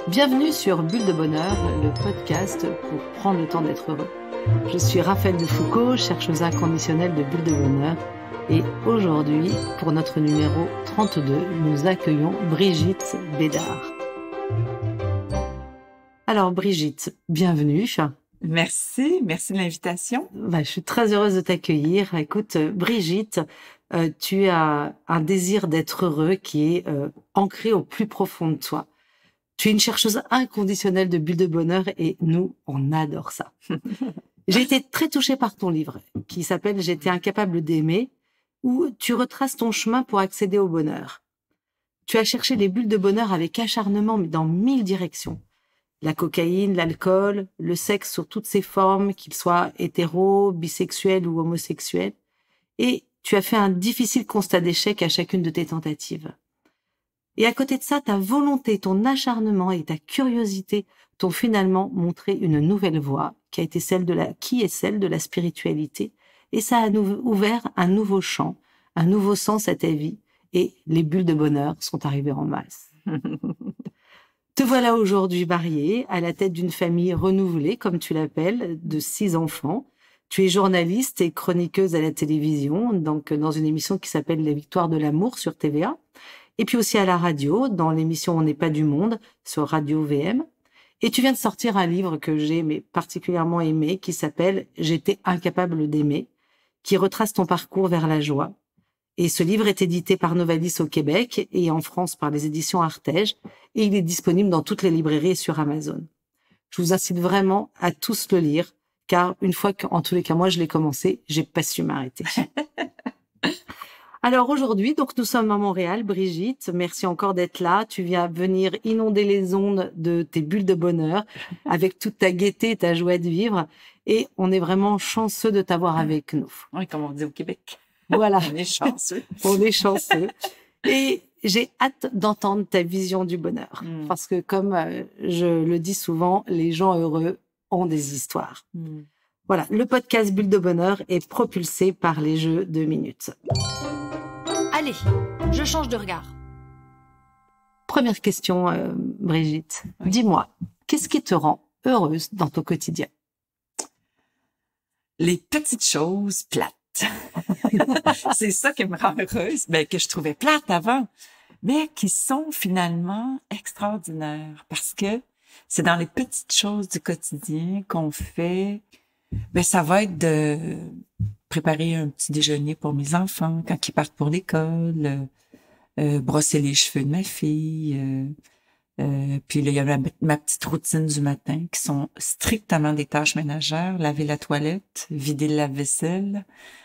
Bienvenue sur Bulle de Bonheur, le podcast pour prendre le temps d'être heureux. Je suis Raphaël de Foucault, chercheuse inconditionnelle de Bulle de Bonheur. Et aujourd'hui, pour notre numéro 32, nous accueillons Brigitte Bédard. Alors Brigitte, bienvenue. Merci de l'invitation. Je suis très heureuse de t'accueillir. Écoute, Brigitte, tu as un désir d'être heureux qui est ancré au plus profond de toi. Tu es une chercheuse inconditionnelle de Bulle de Bonheur et nous, on adore ça. J'ai été très touchée par ton livre qui s'appelle « J'étais incapable d'aimer » où tu retraces ton chemin pour accéder au bonheur. Tu as cherché les bulles de bonheur avec acharnement mais dans 1000 directions. La cocaïne, l'alcool, le sexe sous toutes ses formes, qu'ils soient hétéros, bisexuels ou homosexuels. Et tu as fait un difficile constat d'échec à chacune de tes tentatives. Et à côté de ça, ta volonté, ton acharnement et ta curiosité t'ont finalement montré une nouvelle voie qui est celle de la spiritualité. Et ça a ouvert un nouveau champ, un nouveau sens à ta vie. Et les bulles de bonheur sont arrivées en masse. Te voilà aujourd'hui mariée, à la tête d'une famille renouvelée, comme tu l'appelles, de 6 enfants. Tu es journaliste et chroniqueuse à la télévision, donc dans une émission qui s'appelle Les Victoires de l'amour sur TVA. Et puis aussi à la radio, dans l'émission On n'est pas du monde, sur Radio VM. Et tu viens de sortir un livre que j'ai particulièrement aimé, qui s'appelle « J'étais incapable d'aimer », qui retrace ton parcours vers la joie. Et ce livre est édité par Novalis au Québec et en France par les éditions Artege. Et il est disponible dans toutes les librairies et sur Amazon. Je vous incite vraiment à tous le lire, car une fois en tous les cas, moi je l'ai commencé, j'ai pas su m'arrêter. Alors aujourd'hui, donc nous sommes à Montréal, Brigitte, merci encore d'être là. Tu viens venir inonder les ondes de tes bulles de bonheur avec toute ta gaieté et ta joie de vivre. Et on est vraiment chanceux de t'avoir avec nous. Oui, comme on dit au Québec. Voilà. On est chanceux. On est chanceux. Et j'ai hâte d'entendre ta vision du bonheur. Parce que comme je le dis souvent, les gens heureux ont des histoires. Voilà, le podcast Bulle de Bonheur est propulsé par les jeux de minutes. Allez, je change de regard. Première question, Brigitte. Oui. Dis-moi, qu'est-ce qui te rend heureuse dans ton quotidien? Les petites choses plates. C'est ça qui me rend heureuse, que je trouvais plates avant, mais qui sont finalement extraordinaires parce que c'est dans les petites choses du quotidien qu'on fait. Ça va être de préparer un petit déjeuner pour mes enfants quand ils partent pour l'école, brosser les cheveux de ma fille. Puis là, il y a ma petite routine du matin qui sont strictement des tâches ménagères, laver la toilette, vider le lave-vaisselle,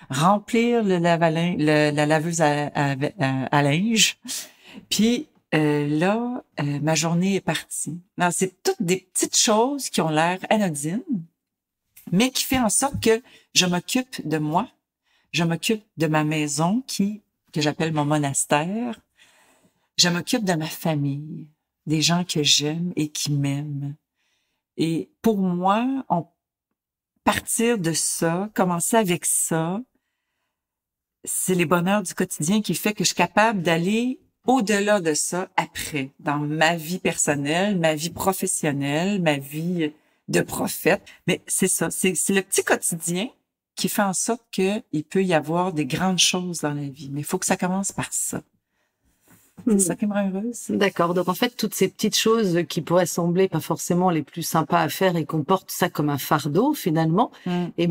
remplir la laveuse à linge. Puis là, ma journée est partie. Non, c'est toutes des petites choses qui ont l'air anodines, mais qui fait en sorte que je m'occupe de moi, je m'occupe de ma maison que j'appelle mon monastère, je m'occupe de ma famille, des gens que j'aime et qui m'aiment. Et pour moi, partir de ça, commencer avec ça, c'est les bonheurs du quotidien qui fait que je suis capable d'aller au-delà de ça après, dans ma vie personnelle, ma vie professionnelle, ma vie de prophète. Mais c'est ça, c'est le petit quotidien qui fait en sorte qu'il peut y avoir des grandes choses dans la vie. Mais il faut que ça commence par ça. C'est ça qui me rend heureuse. D'accord. Donc, en fait, toutes ces petites choses qui pourraient sembler pas forcément les plus sympas à faire et qu'on porte ça comme un fardeau, finalement, et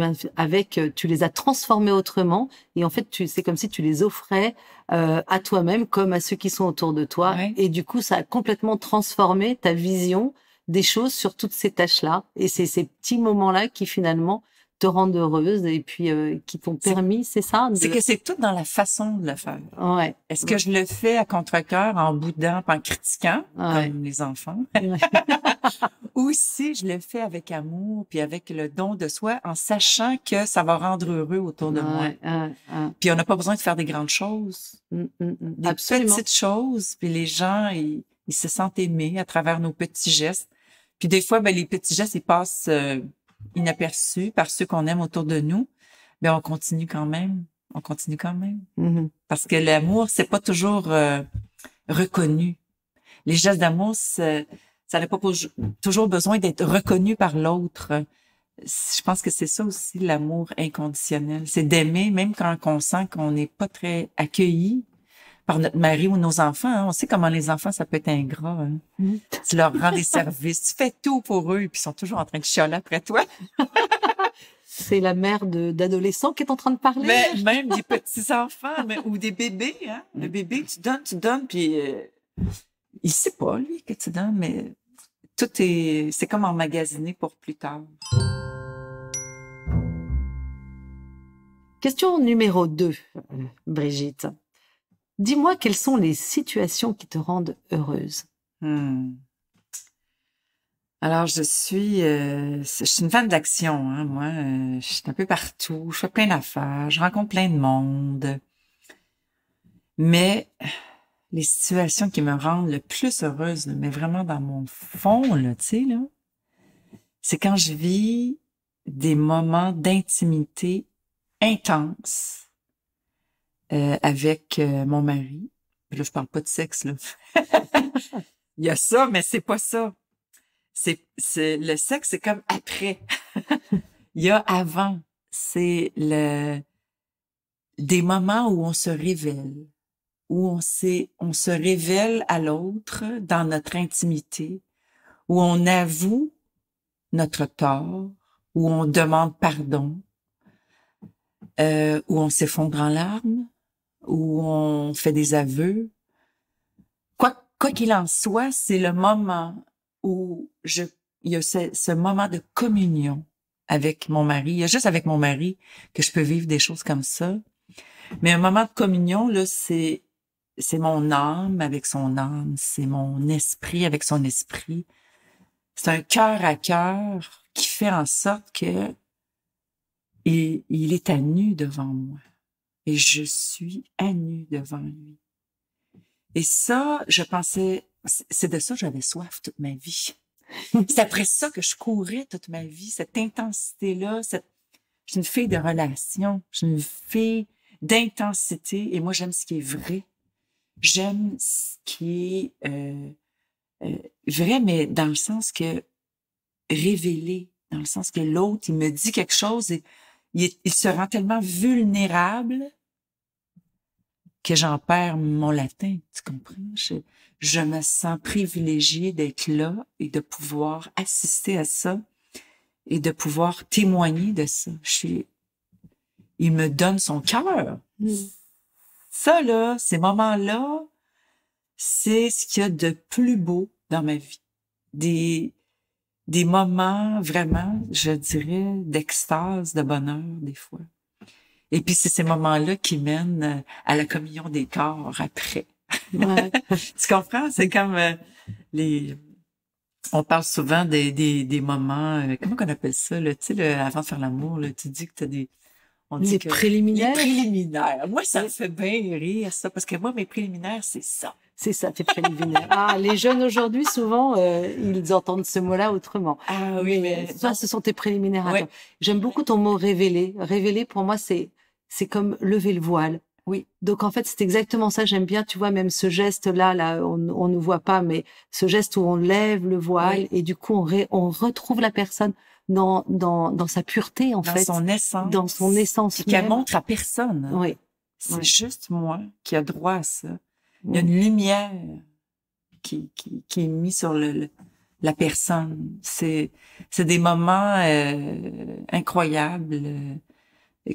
tu les as transformées autrement. Et en fait, c'est comme si tu les offrais à toi-même comme à ceux qui sont autour de toi. Ouais. Et du coup, ça a complètement transformé ta vision des choses sur toutes ces tâches-là. Et c'est ces petits moments-là qui, finalement, te rendent heureuse et puis qui t'ont permis, c'est ça? C'est que c'est tout dans la façon de le faire. Ouais. Est-ce que je le fais à contre-cœur, en boudant, en critiquant, comme les enfants? Ou si je le fais avec amour, puis avec le don de soi, en sachant que ça va rendre heureux autour de moi. Puis on n'a pas besoin de faire des grandes choses. Des petites choses, puis les gens, ils se sentent aimés à travers nos petits gestes. Puis des fois, les petits gestes, ils passent inaperçus par ceux qu'on aime autour de nous, mais on continue quand même. Parce que l'amour, c'est pas toujours reconnu. Les gestes d'amour, Ça n'a pas toujours besoin d'être reconnu par l'autre. Je pense que c'est ça aussi, l'amour inconditionnel. C'est d'aimer, même quand on sent qu'on n'est pas très accueilli par notre mari ou nos enfants. Hein. On sait comment les enfants, ça peut être ingrat. Hein. Tu leur rends des services, tu fais tout pour eux, et puis ils sont toujours en train de chialer après toi. C'est la mère d'adolescents qui est en train de parler. Mais même des petits-enfants, ou des bébés. Hein. Le bébé, tu donnes, puis il sait pas, lui, que tu donnes, mais c'est comme emmagasiné pour plus tard. Question numéro 2, Brigitte. Dis-moi quelles sont les situations qui te rendent heureuse. Alors, je suis une fan d'action, hein, moi. Je suis un peu partout, je fais plein d'affaires, je rencontre plein de monde. Mais les situations qui me rendent le plus heureuse, mais vraiment dans mon fond, là, tu sais, là, c'est quand je vis des moments d'intimité intenses avec mon mari. Là, je parle pas de sexe, là. Il y a ça, mais c'est pas ça. Le sexe, c'est comme après. Il y a avant. C'est des moments où on se révèle, où on se révèle à l'autre dans notre intimité, où on avoue notre tort, où on demande pardon, où on s'effondre en larmes, où on fait des aveux. Quoi qu'il en soit, c'est le moment où il y a ce moment de communion avec mon mari. Il y a juste avec mon mari que je peux vivre des choses comme ça. Mais un moment de communion, là, c'est mon âme avec son âme, c'est mon esprit avec son esprit. C'est un cœur à cœur qui fait en sorte que il est à nu devant moi. Et je suis à nu devant lui. Et ça, je pensais, c'est de ça que j'avais soif toute ma vie. C'est après ça que je courais toute ma vie, cette intensité-là. Je suis une fille de relation, je suis une fille d'intensité. Et moi, j'aime ce qui est vrai. J'aime ce qui est vrai, mais dans le sens que révélé, dans le sens que l'autre, il me dit quelque chose et il se rend tellement vulnérable que j'en perds mon latin, tu comprends? Je me sens privilégiée d'être là et de pouvoir assister à ça et de pouvoir témoigner de ça. Il me donne son cœur. Ça, là, ces moments-là, c'est ce qu'il y a de plus beau dans ma vie. Des moments vraiment, je dirais, d'extase, de bonheur, des fois. Et puis, c'est ces moments-là qui mènent à la communion des corps après. Ouais. Tu comprends? C'est comme on parle souvent des moments, comment qu'on appelle ça, là, tu sais, avant de faire l'amour, là, tu dis que t'as les préliminaires. Les préliminaires. Moi, ça me fait bien rire, ça, parce que moi, mes préliminaires, c'est ça. C'est ça, tes préliminaires. Ah, les jeunes aujourd'hui, souvent, ils entendent ce mot-là autrement. Ah oui, mais ça, ce sont tes préliminaires. Ouais. J'aime beaucoup ton mot révéler. Révéler, pour moi, c'est comme lever le voile. Oui. Donc, en fait, c'est exactement ça. J'aime bien, tu vois, même ce geste-là, on ne voit pas, mais ce geste où on lève le voile, oui. Et du coup, on retrouve la personne dans sa pureté, en fait. Dans son essence. Et qu'elle montre à personne. Oui. C'est juste moi qui a droit à ça. Il y a une lumière qui est mise sur la personne. C'est des moments incroyables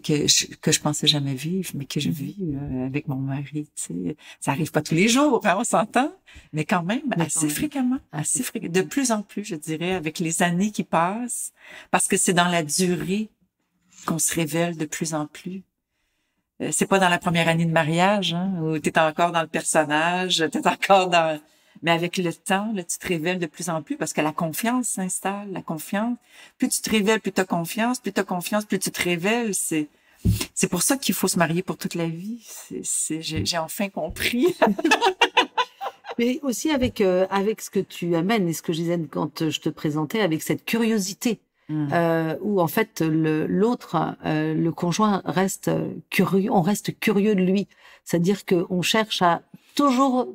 que je pensais jamais vivre, mais que je vis avec mon mari. Tu sais, ça arrive pas tous les jours, hein, on s'entend, mais quand même assez fréquemment, de plus en plus, je dirais, avec les années qui passent, parce que c'est dans la durée qu'on se révèle de plus en plus. C'est pas dans la première année de mariage, hein, où t'es encore dans le personnage, t'es encore dans... Mais avec le temps, là, tu te révèles de plus en plus parce que la confiance s'installe, la confiance. Plus tu te révèles, plus t'as confiance, plus tu te révèles. C'est pour ça qu'il faut se marier pour toute la vie. J'ai enfin compris. Mais aussi avec ce que tu amènes et ce que je disais quand je te présentais, avec cette curiosité. Où en fait l'autre, le conjoint reste curieux, on reste curieux de lui, c'est-à-dire que on cherche à toujours,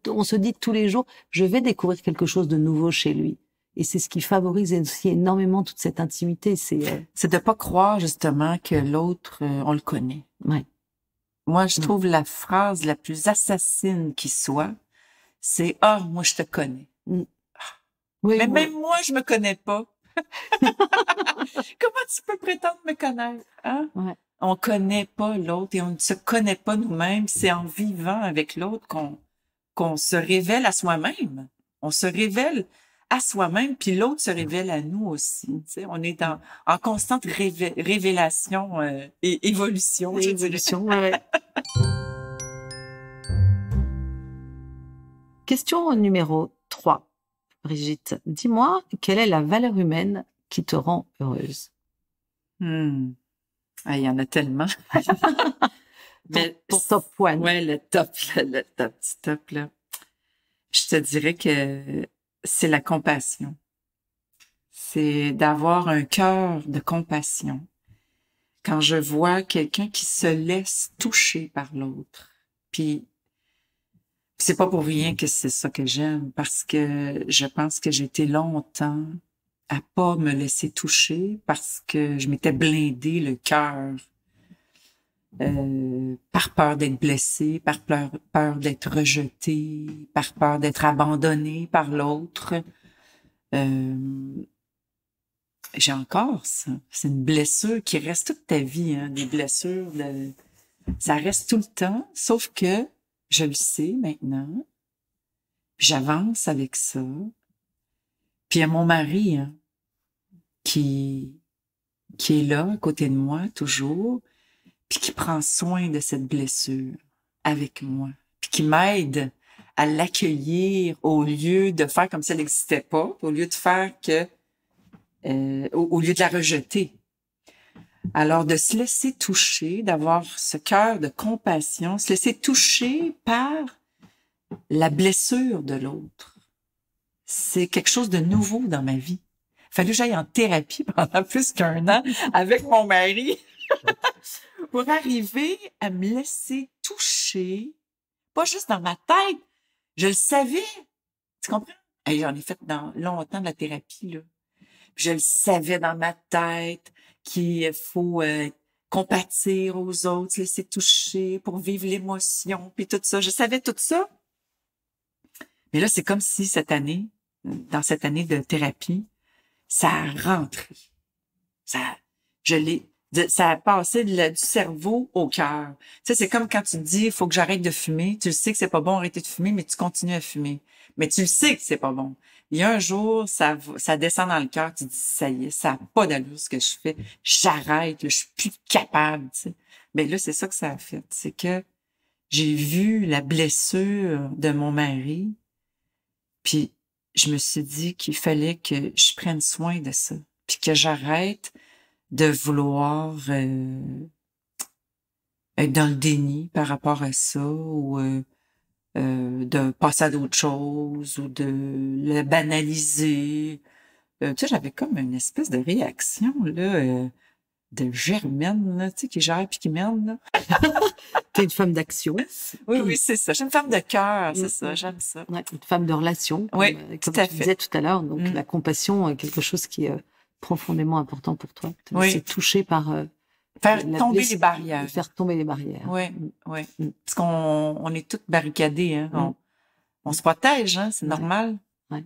on se dit tous les jours, je vais découvrir quelque chose de nouveau chez lui. Et c'est ce qui favorise aussi énormément toute cette intimité. C'est de pas croire justement que l'autre, on le connaît. Ouais. Moi, je trouve la phrase la plus assassine qui soit, c'est « Ah, moi, je te connais. Mm. » Oui, Mais même moi, je me connais pas. Comment tu peux prétendre me connaître? Hein? Ouais. On connaît pas l'autre et on ne se connaît pas nous-mêmes. C'est en vivant avec l'autre qu'on se révèle à soi-même. On se révèle à soi-même, puis l'autre se révèle à nous aussi. Tu sais, on est en constante révélation et évolution. Évolution, ouais. Question numéro 3. Brigitte, dis-moi, quelle est la valeur humaine qui te rend heureuse? Ah, il y en a tellement. Mais pour top one. Ouais, le top, là. Je te dirais que c'est la compassion. C'est d'avoir un cœur de compassion. Quand je vois quelqu'un qui se laisse toucher par l'autre, puis c'est pas pour rien que c'est ça que j'aime, parce que je pense que j'ai été longtemps à pas me laisser toucher parce que je m'étais blindé le cœur par peur d'être blessée, par peur d'être rejetée, par peur d'être abandonnée par l'autre. J'ai encore ça. C'est une blessure qui reste toute ta vie, hein, des blessures. Ça reste tout le temps, sauf que je le sais maintenant. Puis j'avance avec ça. Puis il y a mon mari hein, qui est là, à côté de moi, toujours, puis qui prend soin de cette blessure avec moi, puis qui m'aide à l'accueillir au lieu de faire comme si elle n'existait pas, au lieu de faire que... au lieu de la rejeter. Alors, de se laisser toucher, d'avoir ce cœur de compassion, se laisser toucher par la blessure de l'autre. C'est quelque chose de nouveau dans ma vie. Il a fallu que j'aille en thérapie pendant plus qu'1 an avec mon mari pour arriver à me laisser toucher, pas juste dans ma tête. Je le savais. Tu comprends? Hey, j'en ai fait longtemps de la thérapie, là. Je le savais dans ma tête qu'il faut compatir aux autres, se laisser toucher pour vivre l'émotion, puis tout ça. Je savais tout ça. Mais là, c'est comme si cette année, dans cette année de thérapie, ça a rentré. Ça a passé du cerveau au cœur. Tu sais, c'est comme quand tu te dis, il faut que j'arrête de fumer. Tu le sais que c'est pas bon arrêter de fumer, mais tu continues à fumer. Mais tu le sais que c'est pas bon. Il y a un jour, ça descend dans le cœur, tu te dis, ça y est, ça n'a pas d'allure ce que je fais. J'arrête, là, je suis plus capable, tu sais. Mais là, c'est ça que ça a fait. C'est que j'ai vu la blessure de mon mari, puis je me suis dit qu'il fallait que je prenne soin de ça, puis que j'arrête de vouloir être dans le déni par rapport à ça, ou de passer à d'autres choses ou de le banaliser. Tu sais, j'avais comme une espèce de réaction là, de Germaine, là, tu sais, qui gère puis qui mène. Là. T'es une femme d'action. Oui, c'est ça. Je suis une femme de cœur, c'est ça. J'aime ça. Ouais, une femme de relation. Oui, comme tout à tu fait. disais tout à l'heure. Donc, la compassion est quelque chose qui est profondément important pour toi. C'est touché par... faire tomber les barrières. Faire tomber les barrières. Oui, oui. Parce qu'on est toutes barricadées. Hein. On se protège, hein, c'est normal. Ouais.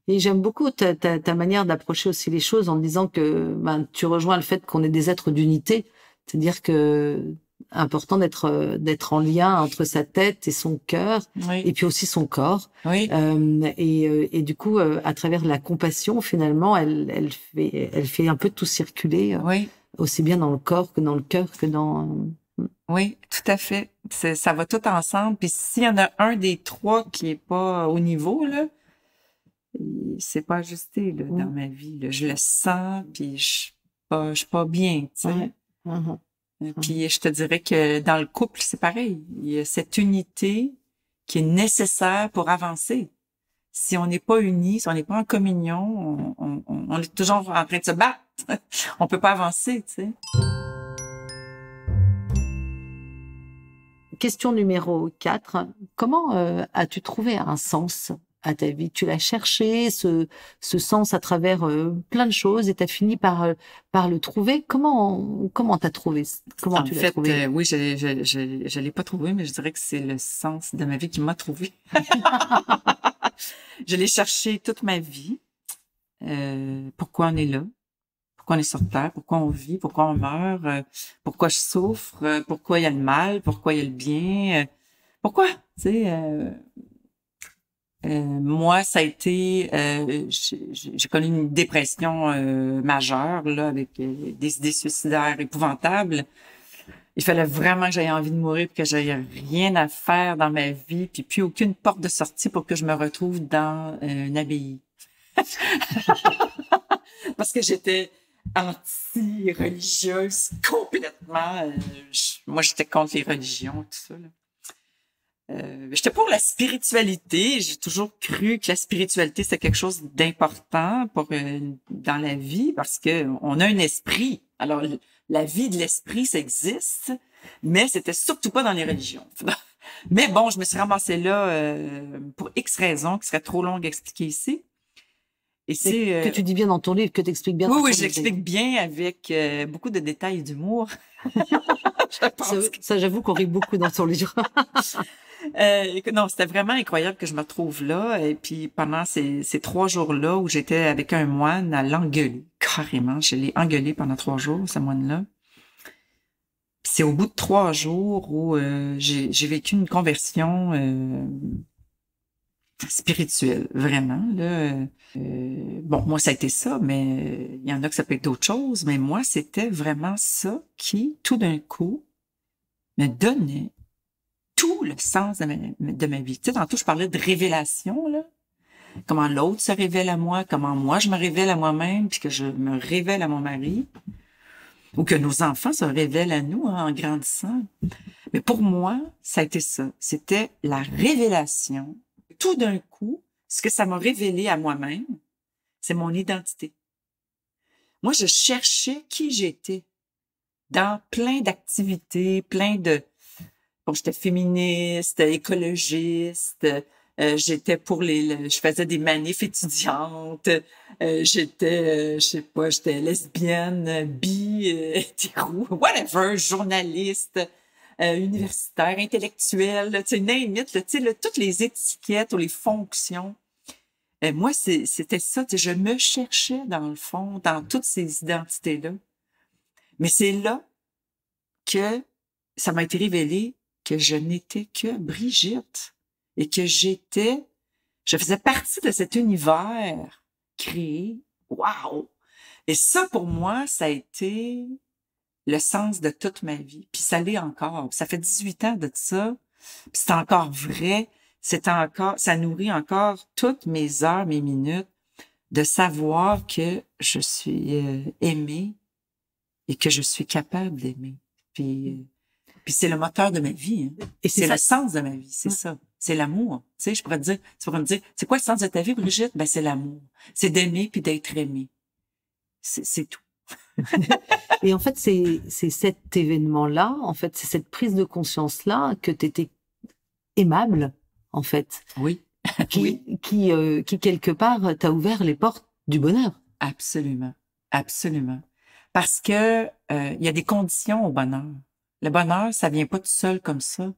Et j'aime beaucoup ta manière d'approcher aussi les choses en disant que tu rejoins le fait qu'on est des êtres d'unité. C'est-à-dire que important d'être en lien entre sa tête et son cœur, et puis aussi son corps. Oui. Et du coup, à travers la compassion, finalement, elle fait un peu tout circuler. Aussi bien dans le corps que dans le cœur que dans... Oui, tout à fait. Ça va tout ensemble. Puis s'il y en a un des 3 qui est pas au niveau, là, c'est pas ajusté là, dans ma vie. Là. Je le sens, puis je suis pas bien, tu sais. Puis je te dirais que dans le couple, c'est pareil. Il y a cette unité qui est nécessaire pour avancer. Si on n'est pas unis, si on n'est pas en communion, on est toujours en train de se battre. On peut pas avancer, tu sais. question numéro 4. Comment as-tu trouvé un sens à ta vie? Tu l'as cherché, ce sens à travers plein de choses et tu as fini par le trouver. Comment t'as trouvé? Comment En tu l'as fait, trouvé? oui, je l'ai pas trouvé, mais je dirais que c'est le sens de ma vie qui m'a trouvé. Je l'ai cherché toute ma vie. Pourquoi on est là? Pourquoi on est sur Terre? Pourquoi on vit? Pourquoi on meurt? Pourquoi je souffre? Pourquoi il y a le mal? Pourquoi il y a le bien? Pourquoi? Tu sais, moi, ça a été, j'ai connu une dépression majeure là, avec des idées suicidaires épouvantables. Il fallait vraiment que j'aie envie de mourir, puis que j'aie rien à faire dans ma vie, puis plus aucune porte de sortie pour que je me retrouve dans une abbaye. Parce que j'étais anti-religieuse complètement. Moi, j'étais contre les religions, tout ça. Là. J'étais pour la spiritualité. J'ai toujours cru que la spiritualité, c'était quelque chose d'important pour dans la vie parce que on a un esprit. Alors, la vie de l'esprit, ça existe, mais c'était surtout pas dans les religions. Mais bon, je me suis ramassée là pour X raisons qui seraient trop longues à expliquer ici. Et c'est que tu dis bien dans ton livre, que tu expliques bien. oui, je l'explique bien avec beaucoup de détails et d'humour. Je pense ça, j'avoue qu'on rit beaucoup dans ton livre. Non, c'était vraiment incroyable que je me retrouve là. Et puis pendant ces 3 jours-là où j'étais avec un moine à l'engueuler, carrément, je l'ai engueulé pendant 3 jours, ce moine-là. Puis c'est au bout de 3 jours où j'ai vécu une conversion spirituelle, vraiment. Là. Bon, moi, ça a été ça, mais il y en a que ça peut être d'autres choses. Mais moi, c'était vraiment ça qui, tout d'un coup, me donnait tout le sens de ma vie. Tu sais, tantôt, je parlais de révélation, là. Comment l'autre se révèle à moi, comment moi, je me révèle à moi-même, puis que je me révèle à mon mari, ou que nos enfants se révèlent à nous en grandissant. Mais pour moi, ça a été ça. C'était la révélation. Tout d'un coup, ce que ça m'a révélé à moi-même, c'est mon identité. Moi, je cherchais qui j'étais dans plein d'activités, plein de... Bon, j'étais féministe, écologiste, j'étais pour je faisais des manifs étudiantes, j'étais, je sais pas, j'étais lesbienne, bi, hétéro, whatever, journaliste, universitaire, intellectuelle, tu sais, name it, tu sais, toutes les étiquettes ou les fonctions. Moi, c'était ça, tu sais, je me cherchais dans le fond, dans toutes ces identités-là. Mais c'est là que ça m'a été révélé que je n'étais que Brigitte et que je faisais partie de cet univers créé. Wow! Et ça, pour moi, ça a été le sens de toute ma vie. Puis ça l'est encore. Ça fait 18 ans de ça. Puis c'est encore vrai. Ça nourrit encore toutes mes heures, mes minutes de savoir que je suis aimée et que je suis capable d'aimer. Puis c'est le moteur de ma vie. Hein. Et c'est le sens de ma vie, c'est ça. C'est l'amour. Tu sais, tu pourrais me dire, c'est quoi le sens de ta vie, Brigitte? Ben, c'est l'amour. C'est d'aimer puis d'être aimé. C'est tout. Et en fait, c'est cet événement-là, en fait, c'est cette prise de conscience-là que tu étais aimable, en fait. Oui. Qui quelque part, t'a ouvert les portes du bonheur. Absolument. Absolument. Parce que il y a des conditions au bonheur. Le bonheur, ça vient pas tout seul comme ça.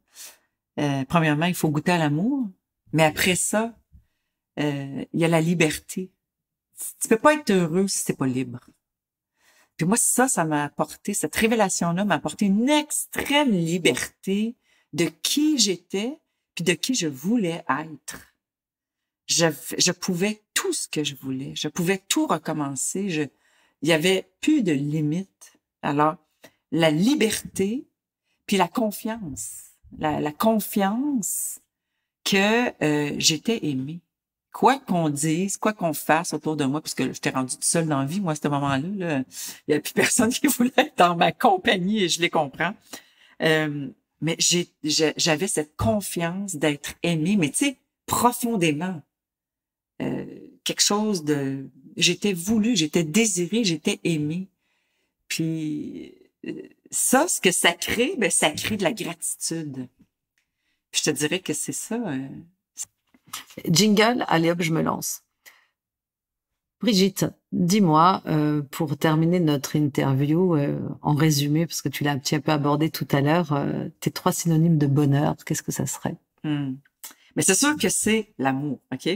Premièrement, il faut goûter à l'amour, mais après ça, il y a la liberté. Tu peux pas être heureux si t'es pas libre. Puis moi, ça m'a apporté, cette révélation-là m'a apporté une extrême liberté de qui j'étais, puis de qui je voulais être. Je pouvais tout ce que je voulais. Je pouvais tout recommencer. Il y avait plus de limites. Alors, la liberté, puis la confiance. La confiance que j'étais aimée. Quoi qu'on dise, quoi qu'on fasse autour de moi, puisque j'étais rendue toute seule dans la vie, moi, à ce moment-là, là, il n'y a plus personne qui voulait être dans ma compagnie et je les comprends. Mais j'avais cette confiance d'être aimée, mais tu sais, profondément. Quelque chose de... J'étais voulue, j'étais désirée, j'étais aimée. Puis ça, ce que ça crée, ben ça crée de la gratitude. Puis je te dirais que c'est ça. Jingle, allez hop, je me lance. Brigitte, dis-moi, pour terminer notre interview, en résumé, parce que tu l'as un petit peu abordé tout à l'heure, tes 3 synonymes de bonheur, qu'est-ce que ça serait? Mais c'est sûr que c'est l'amour, OK?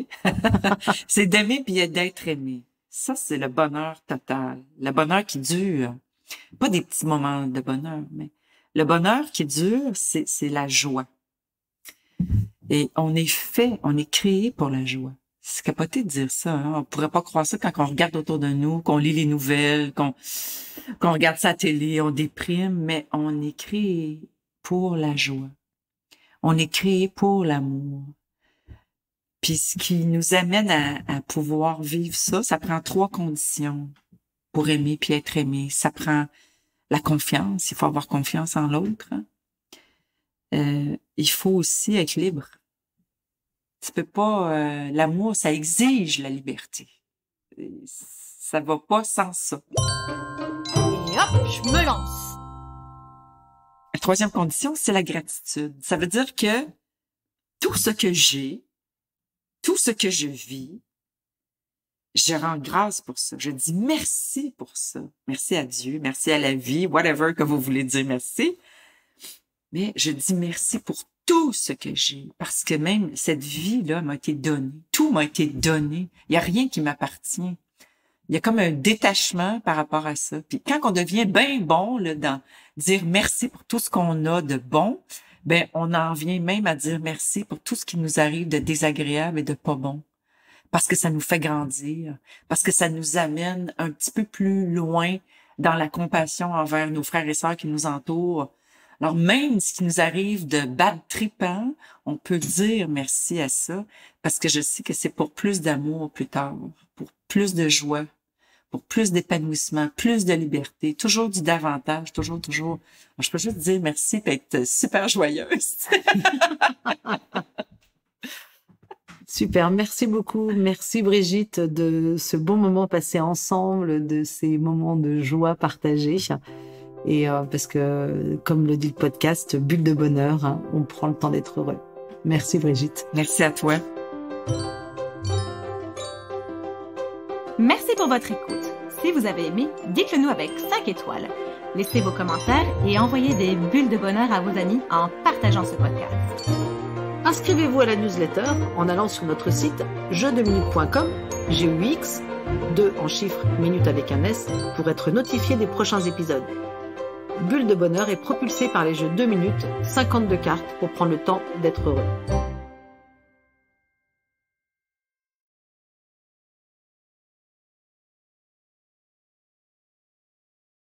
C'est d'aimer puis d'être aimé. Ça, c'est le bonheur total. Le bonheur qui dure. Pas des petits moments de bonheur, mais le bonheur qui dure, c'est la joie. Et on est créé pour la joie. C'est capoté de dire ça. Hein? On pourrait pas croire ça quand on regarde autour de nous, qu'on lit les nouvelles, qu'on regarde sa télé, on déprime, mais on est créé pour la joie. On est créé pour l'amour. Puis ce qui nous amène à pouvoir vivre ça, ça prend 3 conditions pour aimer puis être aimé. Ça prend la confiance. Il faut avoir confiance en l'autre. Hein? Il faut aussi être libre. Tu peux pas... l'amour, ça exige la liberté. Ça va pas sans ça. Et hop, je me lance. La 3e condition, c'est la gratitude. Ça veut dire que tout ce que j'ai, tout ce que je vis, je rends grâce pour ça. Je dis merci pour ça. Merci à Dieu, merci à la vie, whatever que vous voulez dire merci. Mais je dis merci pour tout ce que j'ai. Parce que même cette vie-là m'a été donnée. Tout m'a été donné. Il n'y a rien qui m'appartient. Il y a comme un détachement par rapport à ça. Puis quand on devient bien bon là, dans dire merci pour tout ce qu'on a de bon, ben on en vient même à dire merci pour tout ce qui nous arrive de désagréable et de pas bon. Parce que ça nous fait grandir, parce que ça nous amène un petit peu plus loin dans la compassion envers nos frères et sœurs qui nous entourent. Alors même ce qui nous arrive de bad trippant, on peut dire merci à ça, parce que je sais que c'est pour plus d'amour plus tard, pour plus de joie, pour plus d'épanouissement, plus de liberté, toujours du davantage, toujours. Je peux juste dire merci et être super joyeuse. Super, merci beaucoup. Merci Brigitte de ce bon moment passé ensemble, de ces moments de joie partagés. Et parce que, comme le dit le podcast, bulle de bonheur, hein, on prend le temps d'être heureux. Merci Brigitte. Merci à toi. Merci pour votre écoute. Si vous avez aimé, dites-le nous avec 5 étoiles. Laissez vos commentaires et envoyez des bulles de bonheur à vos amis en partageant ce podcast. Inscrivez-vous à la newsletter en allant sur notre site jeu2minutes.com, GUX, 2 en chiffres, minutes avec un S, pour être notifié des prochains épisodes. Bulle de bonheur est propulsé par les jeux 2 minutes, 52 cartes pour prendre le temps d'être heureux.